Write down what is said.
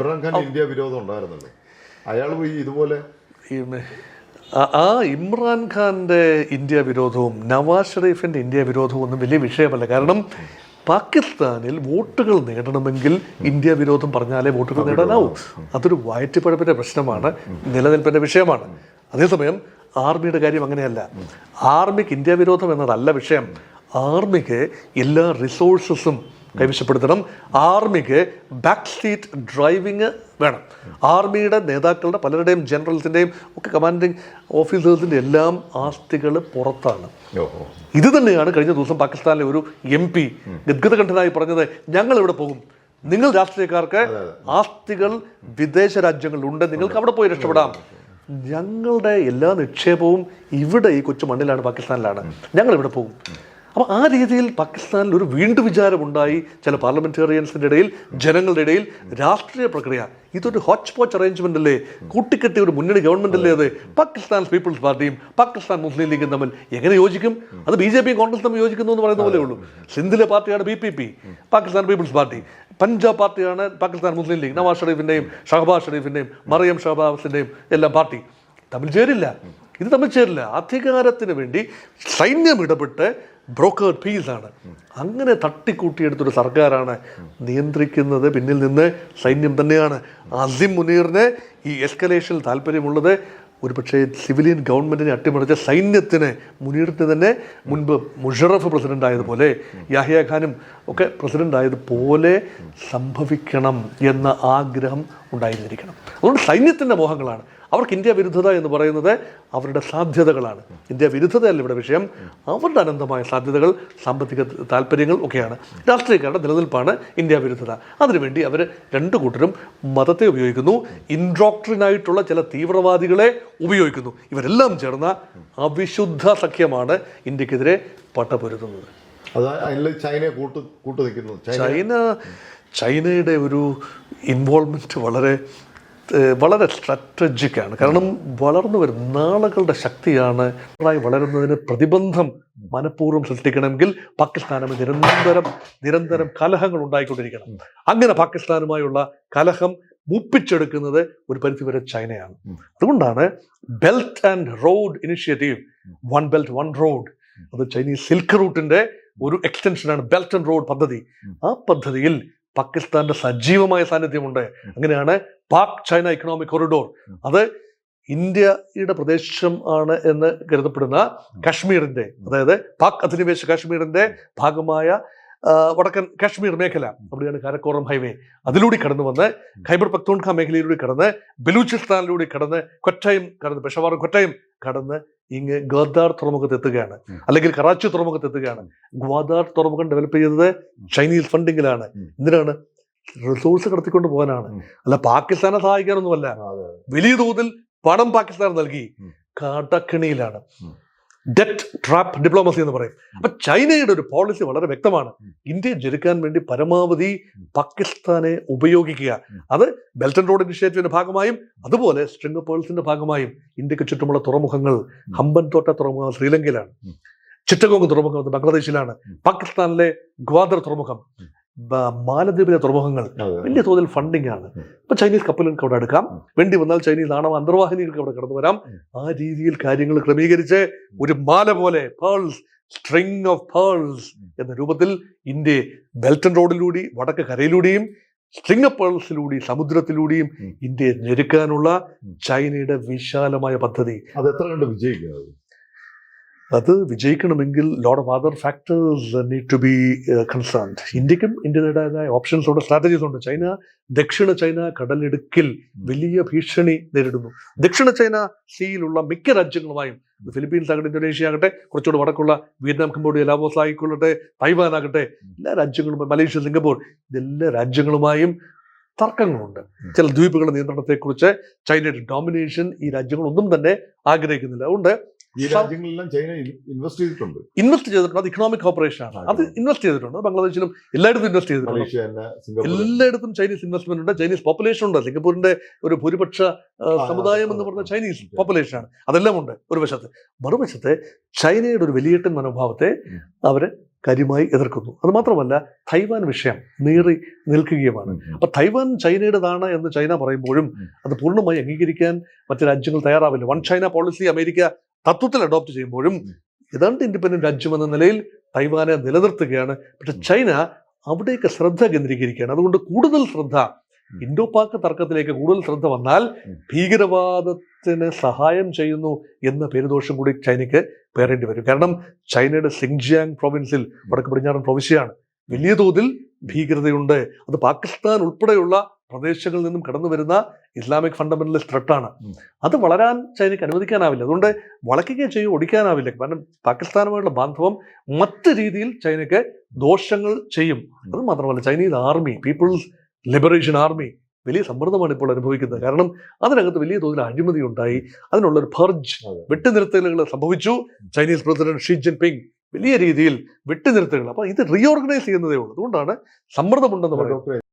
Imran Khan India വിരോധം ഉണ്ടായിരുന്നല്ലോ, അയാൾ പോയി ഇതുപോലെ ഇമ്രാൻഖാൻ്റെ ഇന്ത്യ വിരോധവും നവാസ് ഷെരീഫിൻ്റെ ഇന്ത്യ വിരോധവും ഒന്നും വലിയ വിഷയമല്ല. കാരണം പാകിസ്ഥാനിൽ വോട്ടുകൾ നേടണമെങ്കിൽ ഇന്ത്യ വിരോധം പറഞ്ഞാലേ വോട്ടുകൾ നേടാനാവൂ. അതൊരു വയറ്റിപ്പഴപ്പിൻ്റെ പ്രശ്നമാണ്, നിലനിൽപ്പിൻ്റെ വിഷയമാണ്. അതേസമയം ആർമിയുടെ കാര്യം അങ്ങനെയല്ല. ആർമിക്ക് ഇന്ത്യ വിരോധം എന്നതല്ല വിഷയം. ആർമിക്ക് എല്ലാ റിസോഴ്സസും കൈവശപ്പെടുത്തണം. ആർമിക്ക് ബാക്ക് സീറ്റ് ഡ്രൈവിങ് വേണം. ആർമിയുടെ നേതാക്കളുടെ പലരുടെയും ജനറൽസിൻ്റെയും ഒക്കെ കമാൻഡിങ് ഓഫീസേഴ്സിൻ്റെ എല്ലാം ആസ്തികൾ പുറത്താണ്. ഇത് തന്നെയാണ് കഴിഞ്ഞ ദിവസം പാകിസ്ഥാനിലെ ഒരു MP ഗദ്ഗതകണ്ഠനായി പറഞ്ഞത്, ഞങ്ങൾ ഇവിടെ പോകും, നിങ്ങൾ രാഷ്ട്രീയക്കാർക്ക് ആസ്തികൾ വിദേശ രാജ്യങ്ങളിലുണ്ട്, നിങ്ങൾക്ക് അവിടെ പോയി രക്ഷപ്പെടാം. ഞങ്ങളുടെ എല്ലാ നിക്ഷേപവും ഇവിടെ ഈ കൊച്ചു മണ്ണിലാണ്, പാകിസ്ഥാനിലാണ്, ഞങ്ങൾ ഇവിടെ പോകും. അപ്പോൾ ആ രീതിയിൽ പാകിസ്ഥാനിൽ ഒരു വീണ്ടും വിചാരമുണ്ടായി ചില പാർലമെന്റേറിയൻസിൻ്റെ ഇടയിൽ, ജനങ്ങളുടെ ഇടയിൽ. രാഷ്ട്രീയ പ്രക്രിയ ഇതൊരു ഹോച്ച് പോച്ച് അറേഞ്ച്മെന്റ് അല്ലേ, കൂട്ടിക്കെട്ടിയ ഒരു മുന്നണി ഗവൺമെന്റ് അല്ലേ അത്. പാകിസ്ഥാൻ പീപ്പിൾസ് പാർട്ടിയും പാകിസ്ഥാൻ മുസ്ലിം ലീഗും തമ്മിൽ എങ്ങനെ യോജിക്കും? അത് BJPയും കോൺഗ്രസ് തമ്മിൽ യോജിക്കുന്നു എന്ന് പറയുന്ന പോലെ ഉള്ളൂ. സിന്ധിലെ പാർട്ടിയാണ് BPP, Pakistan People's party. Punjab പാർട്ടിയാണ് പാകിസ്ഥാൻ മുസ്ലിം ലീഗ്, നവാസ് ഷെരീഫിൻ്റെയും ഷഹബാസ് ഷെരീഫിൻ്റെയും മറിയം ഷഹബാസിൻ്റെയും എല്ലാം പാർട്ടി. തമ്മിൽ ചേരില്ല, ഇത് തമ്മിൽ ചേരില്ല. അധികാരത്തിന് വേണ്ടി സൈന്യം ഇടപെട്ട് ബ്രോക്കേർഡ് പീസാണ്. അങ്ങനെ തട്ടിക്കൂട്ടിയെടുത്തൊരു സർക്കാരാണ് നിയന്ത്രിക്കുന്നത്. പിന്നിൽ നിന്ന് സൈന്യം തന്നെയാണ്. അസിം മുനീറിന് ഈ എസ്കലേഷനിൽ താല്പര്യമുള്ളത് ഒരു പക്ഷേ സിവിലിയൻ ഗവൺമെൻറ്റിനെ അട്ടിമറിച്ച സൈന്യത്തിന്, മുനീറിന് തന്നെ മുൻപ് മുഷറഫ് പ്രസിഡന്റ് ആയതുപോലെ, യാഹിയ ഖാനും ഒക്കെ പ്രസിഡന്റ് ആയതുപോലെ സംഭവിക്കണം എന്ന ആഗ്രഹം ഉണ്ടായിരുന്നിരിക്കണം. അതുകൊണ്ട് സൈന്യത്തിൻ്റെ മോഹങ്ങളാണ്. അവർക്ക് ഇന്ത്യ വിരുദ്ധത എന്ന് പറയുന്നത് അവരുടെ സാധ്യതകളാണ്. ഇന്ത്യ വിരുദ്ധതയല്ല ഇവിടെ വിഷയം, അവരുടെ അനന്തമായ സാധ്യതകൾ, സാമ്പത്തിക താല്പര്യങ്ങൾ ഒക്കെയാണ്. രാഷ്ട്രീയക്കാരുടെ നിലനിൽപ്പാണ് ഇന്ത്യ വിരുദ്ധത. അതിനുവേണ്ടി അവർ രണ്ടു കൂട്ടരും മതത്തെ ഉപയോഗിക്കുന്നു, ഇൻഡോക്ട്രിനായിട്ടുള്ള ചില തീവ്രവാദികളെ ഉപയോഗിക്കുന്നു. ഇവരെല്ലാം ചേർന്ന അവിശുദ്ധ സഖ്യമാണ് ഇന്ത്യക്കെതിരെ പട്ടപൊരുതുന്നത്. ചൈനയുടെ ഒരു ഇൻവോൾവ്മെൻറ്റ് വളരെ സ്ട്രാറ്റജിക്കാണ്. കാരണം വളർന്നു വരുന്ന നാളുകളുടെ ശക്തിയാണ്. വളരുന്നതിന് പ്രതിബന്ധം മനഃപൂർവ്വം സൃഷ്ടിക്കണമെങ്കിൽ പാകിസ്ഥാനുമായി നിരന്തരം കലഹങ്ങൾ ഉണ്ടായിക്കൊണ്ടിരിക്കണം. അങ്ങനെ പാകിസ്ഥാനുമായുള്ള കലഹം മൂപ്പിച്ചെടുക്കുന്നത് ഒരു പരിധിവരെ ചൈനയാണ്. അതുകൊണ്ടാണ് belt and road initiative, one belt one road, അത് ചൈനീസ് സിൽക്ക് റൂട്ടിന്റെ ഒരു എക്സ്റ്റൻഷനാണ് ബെൽറ്റ് ആൻഡ് റോഡ് പദ്ധതി. ആ പദ്ധതിയിൽ പാകിസ്ഥാന്റെ സജീവമായ സാന്നിധ്യമുണ്ട്. അങ്ങനെയാണ് പാക് ചൈന ഇക്കണോമിക് കൊറിഡോർ, അത് ഇന്ത്യയുടെ പ്രദേശം ആണ് എന്ന് കരുതപ്പെടുന്ന കാശ്മീരിന്റെ, അതായത് പാക് അധിനിവേശ കാശ്മീരിന്റെ ഭാഗമായ വടക്കൻ കാശ്മീർ മേഖല, അവിടെയാണ് കാരക്കോറം ഹൈവേ, അതിലൂടെ കടന്നു വന്ന് ഖൈബർ പക്തൂൺഖ മേഖലയിലൂടെ കടന്ന് ബലൂചിസ്ഥാനിലൂടെ കടന്ന് കൊറ്റയും കടന്ന് പെഷവാറും കൊറ്റയും കടന്ന് ഇങ്ങ് ഗ്വാദാർ തുറമുഖത്ത് എത്തുകയാണ്, അല്ലെങ്കിൽ കറാച്ചി തുറമുഖത്ത് എത്തുകയാണ്. ഗ്വാദാർ തുറമുഖം ഡെവലപ്പ് ചെയ്തത് ചൈനീസ് ഫണ്ടിങ്ങിലാണ്. എന്തിനാണ്? റിസോഴ്സ് കടത്തിക്കൊണ്ട് പോകാനാണ്, അല്ല പാകിസ്ഥാനെ സഹായിക്കാനൊന്നുമല്ല. വലിയ തോതിൽ പണം പാകിസ്ഥാൻ നൽകി കടക്കിണിയിലാണ്. ഡെറ്റ് ട്രാപ്പ് ഡിപ്ലോമസി എന്ന് പറയും. അപ്പൊ ചൈനയുടെ ഒരു പോളിസി വളരെ വ്യക്തമാണ്. ഇന്ത്യയെ ജയിക്കാൻ വേണ്ടി പരമാവധി പാകിസ്ഥാനെ ഉപയോഗിക്കുക. അത് ബെൽറ്റ് ആൻഡ് റോഡ് ഇനിഷ്യേറ്റീവിന്റെ ഭാഗമായും അതുപോലെ സ്ട്രിംഗ് ഓഫ് പേൾസിന്റെ ഭാഗമായും ഇന്ത്യക്ക് ചുറ്റുമുള്ള തുറമുഖങ്ങൾ, ഹമ്പൻതോട്ട തുറമുഖം ശ്രീലങ്കയിലാണ്, ചിറ്റഗോങ് തുറമുഖം ബംഗ്ലാദേശിലാണ്, പാകിസ്ഥാനിലെ ഗ്വാദർ തുറമുഖം, മാലദ്വീപിലെ തുറമുഖങ്ങൾ വലിയ തോതിൽ ഫണ്ടിങ് ആണ്. ഇപ്പൊ ചൈനീസ് കപ്പലുകൾക്ക് അവിടെ എടുക്കാം, വേണ്ടി വന്നാൽ ചൈനീസ് ആണവ അന്തർവാഹിനികൾക്ക് അവിടെ കടന്നു വരാം. ആ രീതിയിൽ കാര്യങ്ങൾ ക്രമീകരിച്ച് ഒരു മാല പോലെ, പേൾസ്, സ്ട്രിംഗ് ഓഫ് പേൾസ് എന്ന രൂപത്തിൽ ഇന്ത്യയെ ബെൽറ്റ് ആൻഡ് റോഡിലൂടെ വടക്ക് കരയിലൂടെയും സ്ട്രിംഗ് ഓഫ് പേൾസിലൂടെ സമുദ്രത്തിലൂടെയും ഇന്ത്യയെ ഞെരുക്കാനുള്ള ചൈനയുടെ വിശാലമായ പദ്ധതി. അത് എത്ര കണ്ട് വിജയിക്കുന്നത്? അത് വിജയിക്കണമെങ്കിൽ lot of other factors need to be concerned. ഇന്ത്യക്കും ഇന്ത്യയുടേതായ ഓപ്ഷൻസ് ഉണ്ട്, സ്ട്രാറ്റജീസ് ഉണ്ട്. ദക്ഷിണ ചൈന കടലിടുക്കിൽ വലിയ ഭീഷണി നേരിടുന്നു. ദക്ഷിണ ചൈന സീയിലുള്ള മിക്ക രാജ്യങ്ങളുമായും, ഫിലിപ്പീൻസ് ആകട്ടെ, ഇന്തോനേഷ്യ ആകട്ടെ, കുറച്ചുകൂടെ വടക്കുള്ള വിയറ്റ്നാം, കംബോഡിയ, ലാവോസ് ആയിക്കൊള്ളട്ടെ, തൈവാൻ ആകട്ടെ, എല്ലാ രാജ്യങ്ങളും, മലേഷ്യ, സിംഗപ്പൂർ, ഇതെല്ലാ രാജ്യങ്ങളുമായും തർക്കങ്ങളുണ്ട്. ചില ദ്വീപുകളുടെ നിയന്ത്രണത്തെക്കുറിച്ച് ചൈനയുടെ ഡോമിനേഷൻ ഈ രാജ്യങ്ങളൊന്നും തന്നെ ആഗ്രഹിക്കുന്നില്ല. അതുകൊണ്ട് ഈ രാജ്യങ്ങളെല്ലാം ചൈന ഇൻവെസ്റ്റ് ചെയ്തിട്ടുണ്ട്. അത് ഇക്കണോമിക് കോപ്പറേഷൻ ആണ്. അത് ഇൻവെസ്റ്റ് ചെയ്തിട്ടുണ്ട്. ബംഗ്ലാദേശിലും എല്ലായിടത്തും ഇൻവെസ്റ്റ് ചെയ്തിട്ടുണ്ട്. എല്ലായിടത്തും ചൈനീസ് ഇൻവെസ്റ്റ്മെന്റ് ഉണ്ട്. ചൈനീസ് പോപ്പുലേഷൻ ഉണ്ട്. സിംഗപ്പൂരിന്റെ ഒരു ഭൂരിപക്ഷ സമുദായം എന്ന് പറഞ്ഞ ചൈനീസ് പോപ്പുലേഷൻ ആണ്. അതെല്ലാം ഉണ്ട് ഒരു വശത്ത്. മറുവശത്ത് ചൈനയുടെ ഒരു വലിയേട്ടൻ മനോഭാവത്തെ അവര് കാര്യമായി എതിർക്കുന്നു. അത് മാത്രമല്ല തൈവാൻ വിഷയം നീറി നിൽക്കുകയുമാണ്. അപ്പൊ തൈവാൻ ചൈനയുടേതാണ് എന്ന് ചൈന പറയുമ്പോഴും അത് പൂർണ്ണമായി അംഗീകരിക്കാൻ മറ്റു രാജ്യങ്ങൾ തയ്യാറാവില്ല. വൺ ചൈന പോളിസി അമേരിക്ക തത്വത്തിൽ അഡോപ്റ്റ് ചെയ്യുമ്പോഴും ഏതാണ്ട് ഇൻഡിപെൻഡന്റ് രാജ്യം എന്ന നിലയിൽ തൈവാനെ നിലനിർത്തുകയാണ്. പക്ഷെ ചൈന അവിടേക്ക് ശ്രദ്ധ കേന്ദ്രീകരിക്കുകയാണ്. അതുകൊണ്ട് കൂടുതൽ ശ്രദ്ധ ഇൻഡോ പാക് തർക്കത്തിലേക്ക് കൂടുതൽ ശ്രദ്ധ വന്നാൽ ഭീകരവാദത്തിന് സഹായം ചെയ്യുന്നു എന്ന പേരുദോഷം കൂടി ചൈനയ്ക്ക് പേറേണ്ടി വരും. കാരണം ചൈനയുടെ സിങ്ജിയാങ് പ്രൊവിൻസിൽ, വടക്ക് പടിഞ്ഞാറൻ പ്രവിശ്യയാണ്, വലിയ തോതിൽ ഭീകരതയുണ്ട്. അത് പാകിസ്ഥാൻ ഉൾപ്പെടെയുള്ള പ്രദേശങ്ങളിൽ നിന്നും കടന്നു വരുന്ന ഇസ്ലാമിക് ഫണ്ടമെന്റലിസ്റ്റ് ത്രെട്ടാണ്. അത് വളരാൻ ചൈനയ്ക്ക് അനുവദിക്കാനാവില്ല. അതുകൊണ്ട് വളയ്ക്കുകയും ചെയ്യും, ഒടിക്കാനാവില്ല. കാരണം പാകിസ്ഥാനുമായുള്ള ബാന്ധവം മറ്റ് രീതിയിൽ ചൈനയ്ക്ക് ദോഷങ്ങൾ ചെയ്യും. അത് മാത്രമല്ല Chinese army, People's liberation army വലിയ സമ്മർദ്ദമാണ് ഇപ്പോൾ അനുഭവിക്കുന്നത്. കാരണം അതിനകത്ത് വലിയ തോതിൽ അഴിമതി ഉണ്ടായി. അതിനുള്ളൊരു പർജ്, വെട്ടുനിർത്തലുകൾ സംഭവിച്ചു. ചൈനീസ് പ്രസിഡന്റ് ഷീ ജിൻപിങ് വലിയ രീതിയിൽ വെട്ടുനിർത്തലുകൾ. അപ്പൊ ഇത് റീഓർഗനൈസ് ചെയ്യുന്നതേ ഉള്ളൂ. അതുകൊണ്ടാണ് സമ്മർദ്ദമുണ്ടെന്ന് പറയുന്നത്.